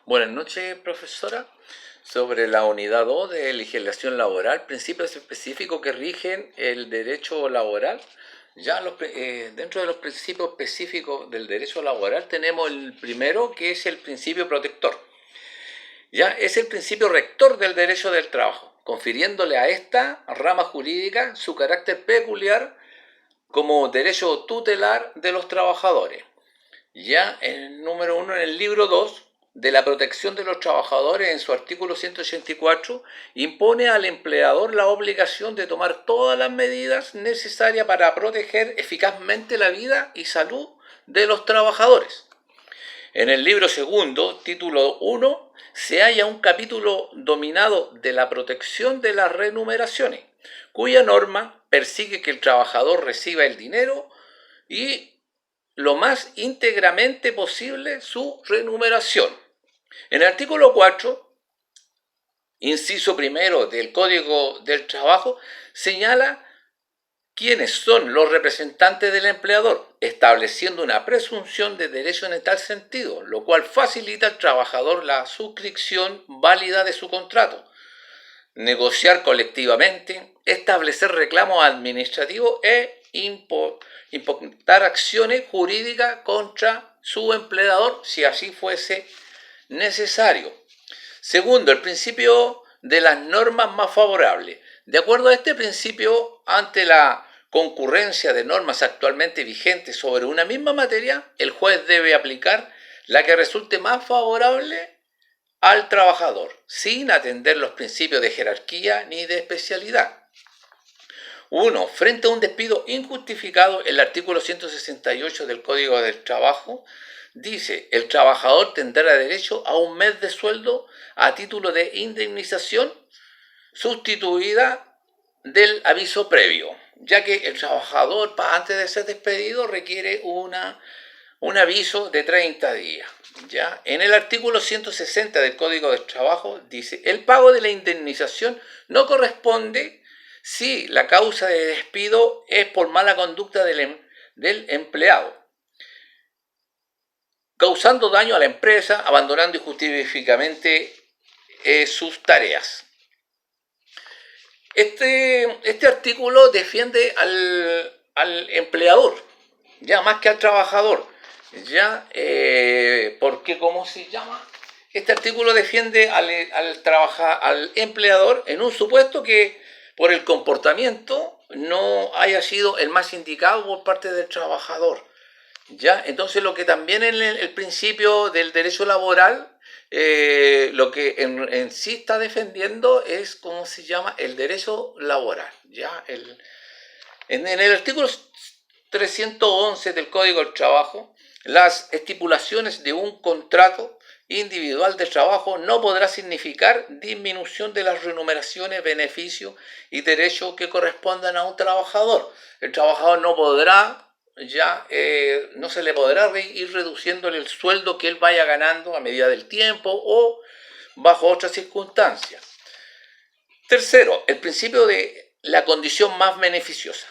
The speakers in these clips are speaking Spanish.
Buenas noches, profesora. Sobre la unidad 2 de legislación laboral, principios específicos que rigen el derecho laboral. Dentro de los principios específicos del derecho laboral tenemos el primero, que es el principio protector. Ya es el principio rector del derecho del trabajo, confiriéndole a esta rama jurídica su carácter peculiar como derecho tutelar de los trabajadores. Ya en el número 1, en el libro 2 de la protección de los trabajadores, en su artículo 184, impone al empleador la obligación de tomar todas las medidas necesarias para proteger eficazmente la vida y salud de los trabajadores. En el libro segundo, título 1, se halla un capítulo dominado de la protección de las remuneraciones, cuya norma persigue que el trabajador reciba el dinero y lo más íntegramente posible su remuneración. En el artículo 4, inciso primero del Código del Trabajo, señala quiénes son los representantes del empleador, estableciendo una presunción de derecho en tal sentido, lo cual facilita al trabajador la suscripción válida de su contrato, negociar colectivamente, establecer reclamos administrativos e impugnar acciones jurídicas contra su empleador si así fuese necesario. Segundo, el principio de las normas más favorables. De acuerdo a este principio, ante la concurrencia de normas actualmente vigentes sobre una misma materia, el juez debe aplicar la que resulte más favorable al trabajador, sin atender los principios de jerarquía ni de especialidad. 1. Frente a un despido injustificado, el artículo 168 del Código del Trabajo dice: el trabajador tendrá derecho a un mes de sueldo a título de indemnización sustituida del aviso previo, ya que el trabajador, antes de ser despedido, requiere un aviso de 30 días. ¿Ya? En el artículo 160 del Código del Trabajo dice: el pago de la indemnización no corresponde si la causa de despido es por mala conducta del empleado, causando daño a la empresa, abandonando injustificadamente sus tareas. Este artículo defiende al empleador, ya más que al trabajador, ya porque ¿cómo se llama? Este artículo defiende al empleador en un supuesto que por el comportamiento no haya sido el más indicado por parte del trabajador. ¿Ya? Entonces lo que también en el principio del derecho laboral, lo que en sí está defendiendo es, ¿cómo se llama?, el derecho laboral. ¿Ya? En el artículo 311 del Código del Trabajo, las estipulaciones de un contrato individual de trabajo no podrá significar disminución de las remuneraciones, beneficios y derechos que correspondan a un trabajador. El trabajador no podrá no se le podrá ir reduciéndole el sueldo que él vaya ganando a medida del tiempo o bajo otras circunstancias. Tercero, el principio de la condición más beneficiosa.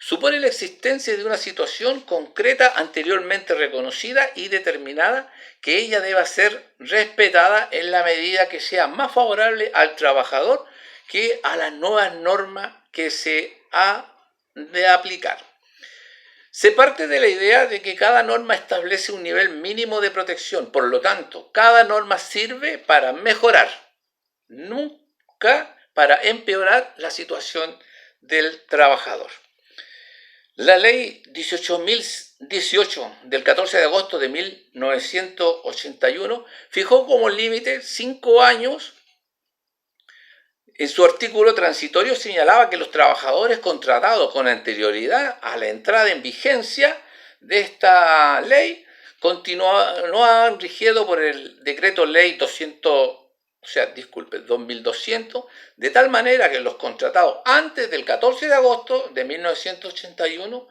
Supone la existencia de una situación concreta anteriormente reconocida y determinada, que ella deba ser respetada en la medida que sea más favorable al trabajador que a las nuevas normas que se ha de aplicar. Se parte de la idea de que cada norma establece un nivel mínimo de protección, por lo tanto, cada norma sirve para mejorar, nunca para empeorar la situación del trabajador. La ley 18.018 del 14 de agosto de 1981 fijó como límite 5 años. En su artículo transitorio señalaba que los trabajadores contratados con anterioridad a la entrada en vigencia de esta ley continuaban rigidos por el decreto ley 2200, de tal manera que los contratados antes del 14 de agosto de 1981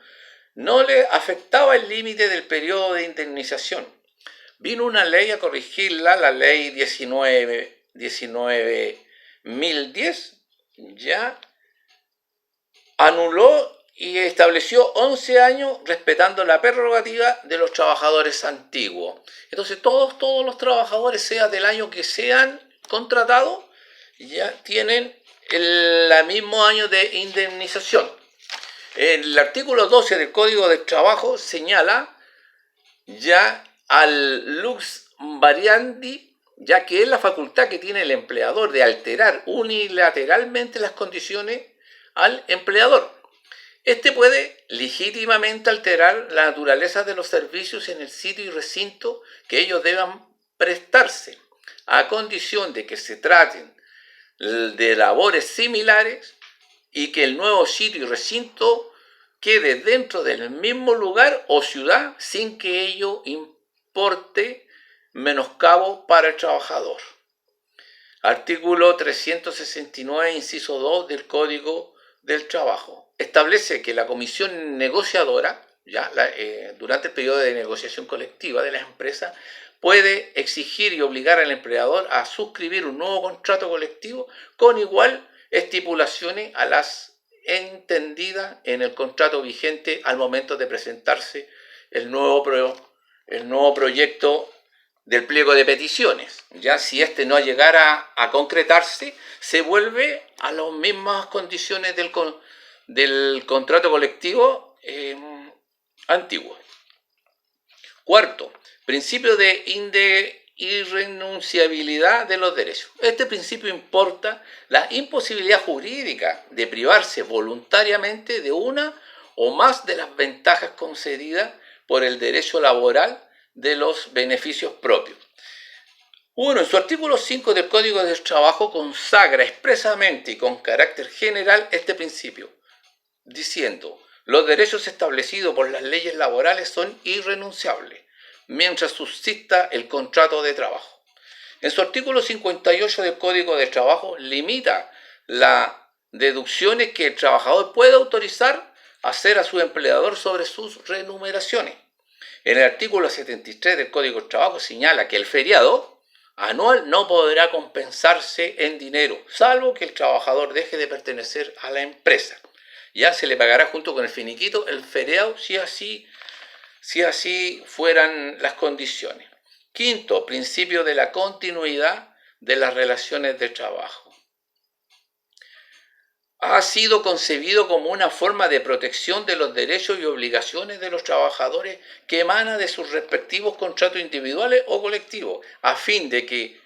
no les afectaba el límite del periodo de indemnización. Vino una ley a corregirla, la ley 19.010, ya anuló y estableció 11 años respetando la prerrogativa de los trabajadores antiguos. Entonces todos los trabajadores, sea del año que sean contratados, ya tienen el mismo año de indemnización. El artículo 12 del Código del Trabajo señala ya al lux variandi, ya que es la facultad que tiene el empleador de alterar unilateralmente las condiciones al empleador. Este puede legítimamente alterar la naturaleza de los servicios en el sitio y recinto que ellos deban prestarse, a condición de que se traten de labores similares y que el nuevo sitio y recinto quede dentro del mismo lugar o ciudad sin que ello importe menoscabo para el trabajador. Artículo 369, inciso 2 del Código del Trabajo. Establece que la comisión negociadora, durante el periodo de negociación colectiva de las empresas, puede exigir y obligar al empleador a suscribir un nuevo contrato colectivo con igual estipulaciones a las entendidas en el contrato vigente al momento de presentarse el nuevo proyecto del pliego de peticiones. Ya si este no llegara a concretarse, se vuelve a las mismas condiciones del contrato colectivo antiguo. Cuarto, principio de irrenunciabilidad de los derechos. Este principio importa la imposibilidad jurídica de privarse voluntariamente de una o más de las ventajas concedidas por el derecho laboral de los beneficios propios. 1. En su artículo 5 del Código del Trabajo consagra expresamente y con carácter general este principio, diciendo: los derechos establecidos por las leyes laborales son irrenunciables, mientras subsista el contrato de trabajo. En su artículo 58 del Código del Trabajo limita las deducciones que el trabajador puede autorizar a hacer a su empleador sobre sus remuneraciones. En el artículo 73 del Código del Trabajo señala que el feriado anual no podrá compensarse en dinero, salvo que el trabajador deje de pertenecer a la empresa. Ya se le pagará junto con el finiquito el feriado si así fueran las condiciones. Quinto, principio de la continuidad de las relaciones de trabajo. Ha sido concebido como una forma de protección de los derechos y obligaciones de los trabajadores que emana de sus respectivos contratos individuales o colectivos, a fin de que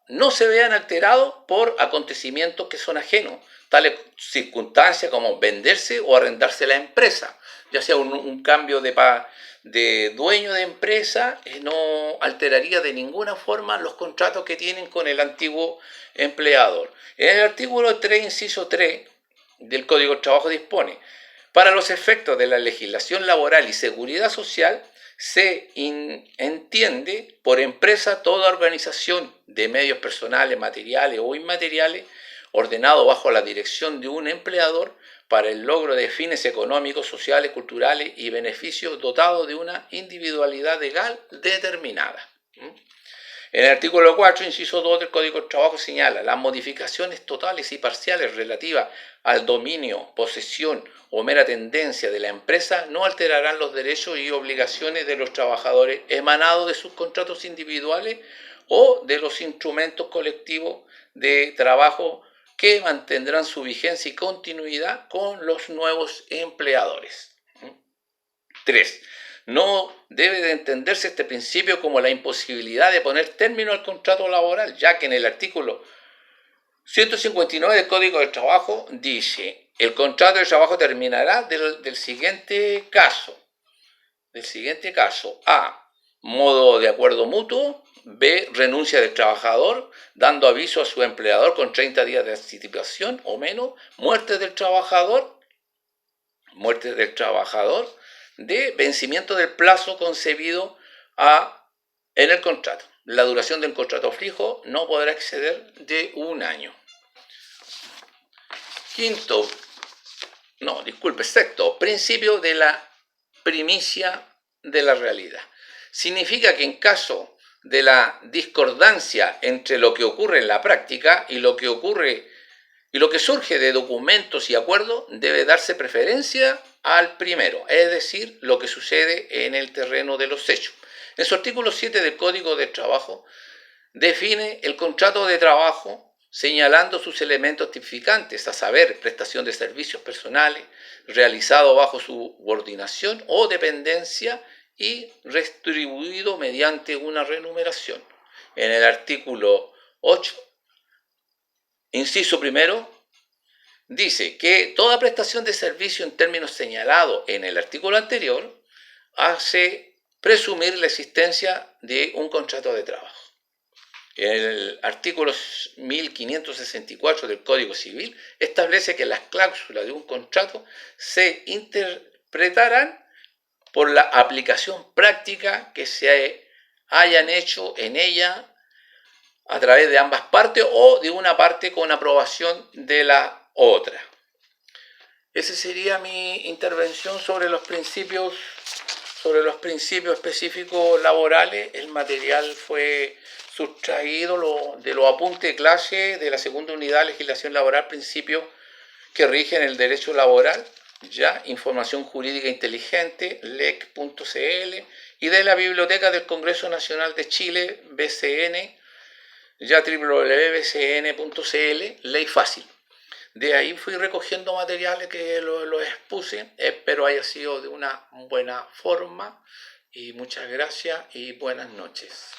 no se vean alterados por acontecimientos que son ajenos, tales circunstancias como venderse o arrendarse la empresa, ya sea un cambio de dueño de empresa, no alteraría de ninguna forma los contratos que tienen con el antiguo empleador. En el artículo 3, inciso 3 del Código del Trabajo dispone: para los efectos de la legislación laboral y seguridad social, se entiende por empresa toda organización de medios personales, materiales o inmateriales, ordenado bajo la dirección de un empleador para el logro de fines económicos, sociales, culturales y beneficios, dotado de una individualidad legal determinada. En el artículo 4, inciso 2 del Código del Trabajo señala: las modificaciones totales y parciales relativas al dominio, posesión o mera tendencia de la empresa no alterarán los derechos y obligaciones de los trabajadores emanados de sus contratos individuales o de los instrumentos colectivos de trabajo, que mantendrán su vigencia y continuidad con los nuevos empleadores. 3. No debe de entenderse este principio como la imposibilidad de poner término al contrato laboral, ya que en el artículo 159 del Código del Trabajo dice: el contrato de trabajo terminará del siguiente caso. A. Modo de acuerdo mutuo. B. Renuncia del trabajador, dando aviso a su empleador con 30 días de anticipación o menos. Muerte del trabajador. D. Vencimiento del plazo concebido en el contrato. La duración del contrato fijo no podrá exceder de un año. Sexto, principio de la primicia de la realidad. Significa que en caso de la discordancia entre lo que ocurre en la práctica y lo que ocurre Y lo que surge de documentos y acuerdos debe darse preferencia al primero, es decir, lo que sucede en el terreno de los hechos. En su artículo 7 del Código de Trabajo define el contrato de trabajo señalando sus elementos tipificantes, a saber, prestación de servicios personales, realizado bajo subordinación o dependencia y retribuido mediante una remuneración. En el artículo 8, inciso primero, dice que toda prestación de servicio en términos señalados en el artículo anterior hace presumir la existencia de un contrato de trabajo. El artículo 1564 del Código Civil establece que las cláusulas de un contrato se interpretarán por la aplicación práctica que se hayan hecho en ella a través de ambas partes o de una parte con aprobación de la otra. Esa sería mi intervención sobre los principios específicos laborales. El material fue sustraído de los apuntes de clase de la segunda unidad de legislación laboral, principios que rigen el derecho laboral, ya, información jurídica inteligente, lec.cl, y de la Biblioteca del Congreso Nacional de Chile, BCN, ya www.bcn.cl, ley fácil. De ahí fui recogiendo materiales que los expuse, espero haya sido de una buena forma y muchas gracias y buenas noches.